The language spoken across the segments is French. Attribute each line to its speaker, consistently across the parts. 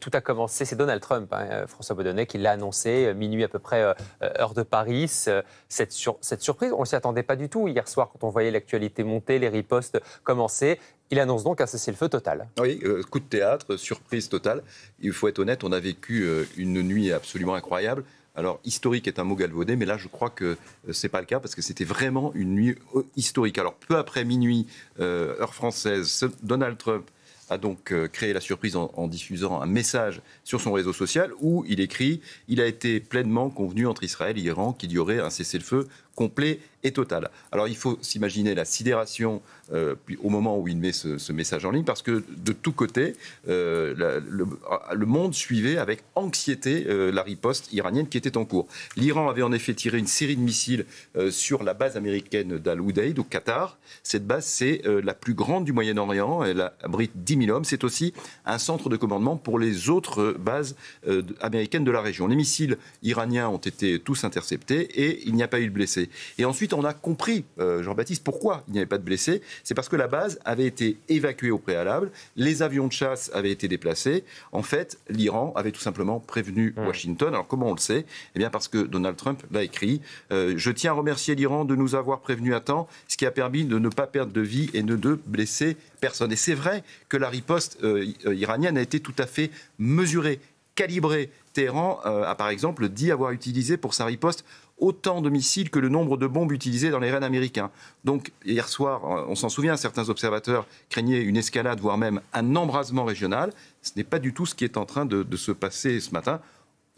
Speaker 1: Tout a commencé, c'est Donald Trump, François Baudonnet, qui l'a annoncé, minuit à peu près, heure de Paris. Cette surprise, on ne s'y attendait pas du tout. Hier soir, quand on voyait l'actualité monter, les ripostes commencer, il annonce donc un cessez-le-feu total.
Speaker 2: Oui, coup de théâtre, surprise totale. Il faut être honnête, on a vécu une nuit absolument incroyable. Alors, historique est un mot galvaudé, mais là, je crois que ce n'est pas le cas, parce que c'était vraiment une nuit historique. Alors, peu après minuit, heure française, Donald Trump a donc créé la surprise en diffusant un message sur son réseau social où il écrit « Il a été pleinement convenu entre Israël et l'Iran qu'il y aurait un cessez-le-feu complet et total ». Alors il faut s'imaginer la sidération au moment où il met ce message en ligne, parce que de tous côtés, le monde suivait avec anxiété la riposte iranienne qui était en cours. L'Iran avait en effet tiré une série de missiles sur la base américaine d'Al-Udeid au Qatar. Cette base, c'est la plus grande du Moyen-Orient, elle abrite 10 000 hommes. C'est aussi un centre de commandement pour les autres bases américaines de la région. Les missiles iraniens ont été tous interceptés et il n'y a pas eu de blessés. Et ensuite, on a compris, Jean-Baptiste, pourquoi il n'y avait pas de blessés. C'est parce que la base avait été évacuée au préalable, les avions de chasse avaient été déplacés. En fait, l'Iran avait tout simplement prévenu Washington. Alors comment on le sait ? Eh bien parce que Donald Trump l'a écrit. Je tiens à remercier l'Iran de nous avoir prévenus à temps, ce qui a permis de ne pas perdre de vie et de blesser personne. Et c'est vrai que la riposte iranienne a été tout à fait mesurée, calibrée. Téhéran a par exemple dit avoir utilisé pour sa riposte autant de missiles que le nombre de bombes utilisées dans les raids américains. Donc hier soir, on s'en souvient, certains observateurs craignaient une escalade, voire même un embrasement régional. Ce n'est pas du tout ce qui est en train de se passer ce matin.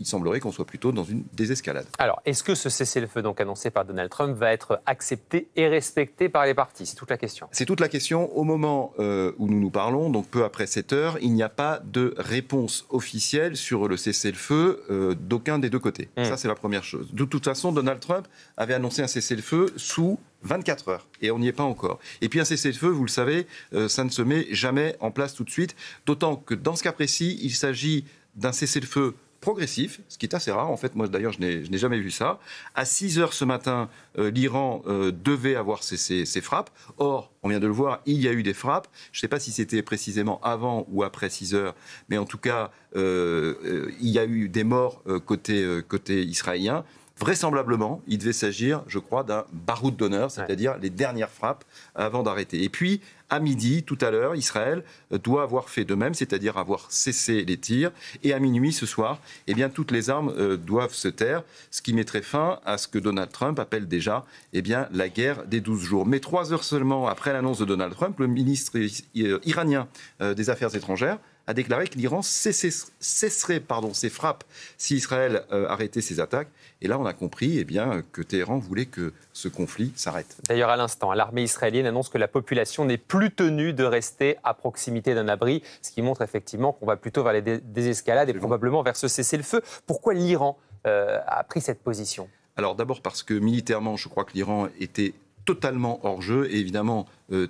Speaker 2: Il semblerait qu'on soit plutôt dans une désescalade.
Speaker 1: Alors, est-ce que ce cessez-le-feu donc annoncé par Donald Trump va être accepté et respecté par les parties ? C'est toute la question.
Speaker 2: C'est toute la question. Au moment où nous nous parlons, donc peu après 7 heures, il n'y a pas de réponse officielle sur le cessez-le-feu d'aucun des deux côtés. Ça, c'est la première chose. De toute façon, Donald Trump avait annoncé un cessez-le-feu sous 24 heures. Et on n'y est pas encore. Et puis un cessez-le-feu, vous le savez, ça ne se met jamais en place tout de suite. D'autant que dans ce cas précis, il s'agit d'un cessez-le-feu progressif, ce qui est assez rare. En fait, moi, d'ailleurs, je n'ai jamais vu ça. À 6 heures ce matin, l'Iran devait avoir cessé ses frappes. Or, on vient de le voir, il y a eu des frappes. Je ne sais pas si c'était précisément avant ou après 6 heures, mais en tout cas, il y a eu des morts côté israélien. Vraisemblablement, il devait s'agir, je crois, d'un baroud d'honneur, c'est-à-dire les dernières frappes avant d'arrêter. Et puis, à midi, tout à l'heure, Israël doit avoir fait de même, c'est-à-dire avoir cessé les tirs. Et à minuit, ce soir, eh bien, toutes les armes doivent se taire, ce qui mettrait fin à ce que Donald Trump appelle déjà la guerre des 12 jours. Mais 3 heures seulement après l'annonce de Donald Trump, le ministre iranien des Affaires étrangères a déclaré que l'Iran cesserait ses frappes si Israël arrêtait ses attaques. Et là, on a compris que Téhéran voulait que ce conflit s'arrête.
Speaker 1: D'ailleurs, à l'instant, l'armée israélienne annonce que la population n'est plus tenue de rester à proximité d'un abri, ce qui montre effectivement qu'on va plutôt vers les désescalades et probablement vers ce cessez-le-feu. Pourquoi l'Iran a pris cette position ?
Speaker 2: Alors d'abord parce que militairement, je crois que l'Iran était totalement hors jeu. Et évidemment,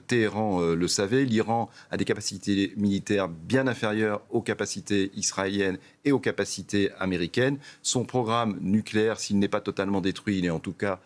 Speaker 2: Téhéran le savait. L'Iran a des capacités militaires bien inférieures aux capacités israéliennes et aux capacités américaines. Son programme nucléaire, s'il n'est pas totalement détruit, il est en tout cas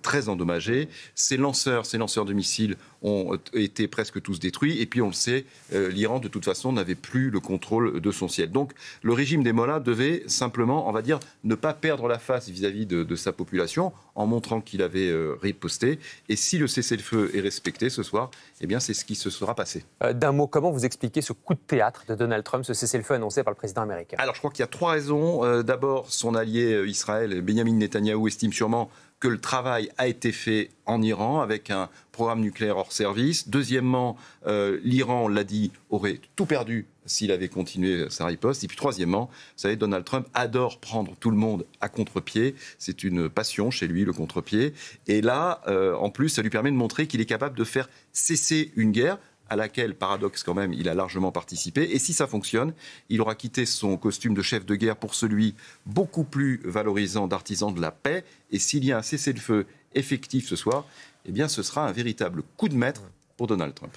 Speaker 2: très endommagé. Ces lanceurs de missiles ont été presque tous détruits. Et puis, on le sait, l'Iran, de toute façon, n'avait plus le contrôle de son ciel. Donc, le régime des mollahs devait simplement, on va dire, ne pas perdre la face vis-à-vis de sa population en montrant qu'il avait riposté. Et si le cessez-le-feu est respecté ce soir, eh bien, c'est ce qui se sera passé.
Speaker 1: D'un mot, comment vous expliquez ce coup de théâtre de Donald Trump, ce cessez-le-feu annoncé par le président américain ?
Speaker 2: Alors, je crois qu'il y a 3 raisons. D'abord, son allié Israël, Benjamin Netanyahou, estime sûrement que le travail a été fait en Iran avec un programme nucléaire hors service. Deuxièmement, l'Iran, on l'a dit, aurait tout perdu s'il avait continué sa riposte. Et puis troisièmement, vous savez, Donald Trump adore prendre tout le monde à contre-pied. C'est une passion chez lui, le contre-pied. Et là, en plus, ça lui permet de montrer qu'il est capable de faire cesser une guerre à laquelle, paradoxe quand même, il a largement participé. Et si ça fonctionne, il aura quitté son costume de chef de guerre pour celui beaucoup plus valorisant d'artisan de la paix. Et s'il y a un cessez-le-feu effectif ce soir, eh bien, ce sera un véritable coup de maître pour Donald Trump.